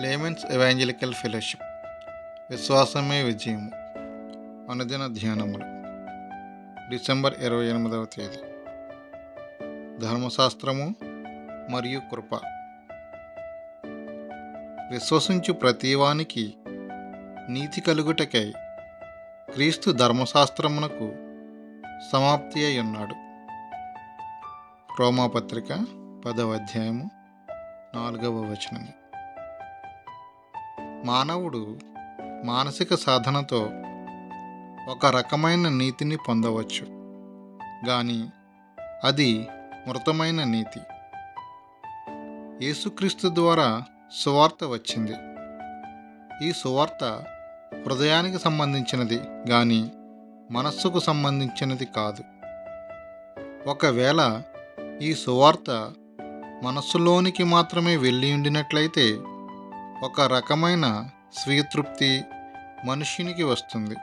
Laymen's evangelical fellowship విశ్వాసమే విజయము అనుదిన ధ్యానములు December 28వ తేదీ. ధర్మశాస్త్రము మరియు కృప. విశ్వసించు ప్రతివానికి నీతి కలుగుటకై క్రీస్తు ధర్మశాస్త్రమునకు సమాప్తి అయి ఉన్నాడు. రోమాపత్రిక 10వ అధ్యాయము 4వ వచనము. మానవుడు మానసిక సాధనతో ఒక రకమైన నీతిని పొందవచ్చు, కానీ అది మృతమైన నీతి. యేసుక్రీస్తు ద్వారా సువార్త వచ్చింది. ఈ సువార్త హృదయానికి సంబంధించినది కానీ మనస్సుకు సంబంధించినది కాదు. ఒకవేళ ఈ సువార్త మనస్సులోనికి మాత్రమే వెళ్ళి ఉండినట్లయితే ఒక రకమైన స్వీతృప్తి మనుష్యునికి వస్తుంది.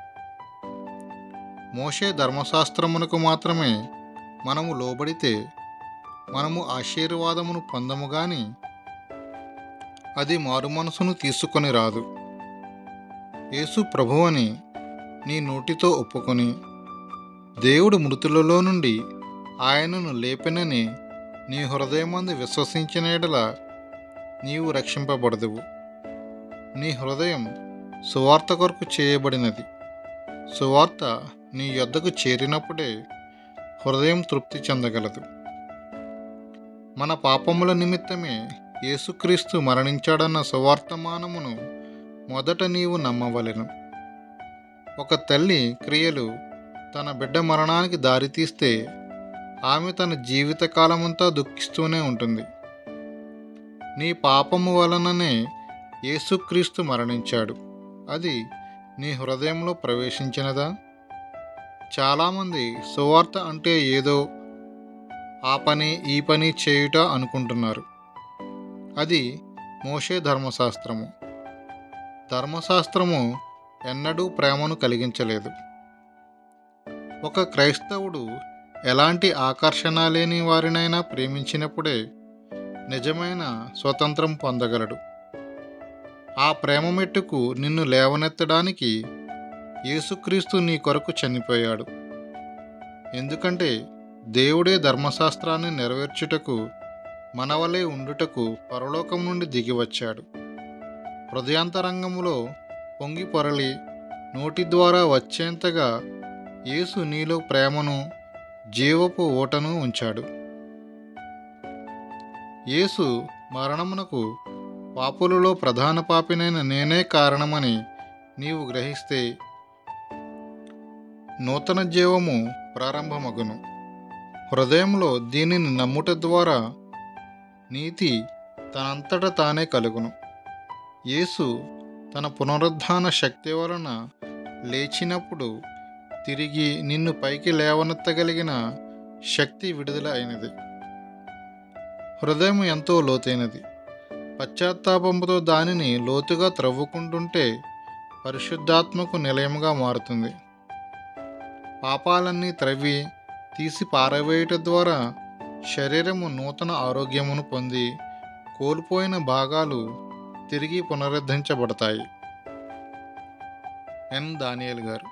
మోషే ధర్మశాస్త్రమునకు మాత్రమే మనము లోబడితే మనము ఆశీర్వాదమును పొందము గాని అది మారుమనసును తీసుకొని రాదు. యేసు ప్రభువని నీ నోటితో ఒప్పుకొని దేవుడు మృతులలో నుండి ఆయనను లేపెనని నీ హృదయమందు విశ్వసించిన యెడల నీవు రక్షింపబడదువు. నీ హృదయం సువార్త కొరకు చేయబడినది. సువార్త నీ యొద్దకు చేరినప్పుడే హృదయం తృప్తి చెందగలదు. మన పాపముల నిమిత్తమే యేసుక్రీస్తు మరణించాడన్న సువార్తమానమును మొదట నీవు నమ్మవలెను. ఒక తల్లి క్రియలు తన బిడ్డ మరణానికి దారితీస్తే ఆమె తన జీవితకాలమంతా దుఃఖిస్తూనే ఉంటుంది. నీ పాపము వలననే యేసుక్రీస్తు మరణించాడు. అది నీ హృదయంలో ప్రవేశించినదా? చాలామంది సువార్త అంటే ఏదో ఆ పని ఈ పని చేయుట అనుకుంటున్నారు. అది మోషే ధర్మశాస్త్రము. ధర్మశాస్త్రము ఎన్నడూ ప్రేమను కలిగించలేదు. ఒక క్రైస్తవుడు ఎలాంటి ఆకర్షణ లేని వారినైనా ప్రేమించినప్పుడే నిజమైన స్వతంత్రం పొందగలడు. ఆ ప్రేమ మెట్టుకు నిన్ను లేవనెత్తడానికి యేసుక్రీస్తు నీ కొరకు చనిపోయాడు. ఎందుకంటే దేవుడే ధర్మశాస్త్రాన్ని నెరవేర్చుటకు మనవలే ఉండుటకు పరలోకం నుండి దిగివచ్చాడు. హృదయాంతరంగములో పొంగి పొరలి నోటి ద్వారా వచ్చేంతగా యేసు నీలో ప్రేమను జీవపు ఓటను ఉంచాడు. యేసు మరణమునకు పాపులలో ప్రధాన పాపినైన నేనే కారణమని నీవు గ్రహిస్తే నూతన జీవము ప్రారంభమగును. హృదయంలో దీనిని నమ్ముట ద్వారా నీతి తనంతట తానే కలుగును. యేసు తన పునరుద్ధాన శక్తి వలన లేచినప్పుడు తిరిగి నిన్ను పైకి లేవనెత్తగలిగిన శక్తి విడుదల అయినది. హృదయం ఎంతో లోతైనది. పశ్చాత్తాపంతో దానిని లోతుగా త్రవ్వుకుంటుంటే పరిశుద్ధాత్మకు నిలయముగా మారుతుంది. పాపాలన్నీ త్రవ్వి తీసి పారవేయుట ద్వారా శరీరము నూతన ఆరోగ్యమును పొంది కోల్పోయిన భాగాలు తిరిగి పునరుద్ధరించబడతాయి. ఎన్. దానియేల్ గారు.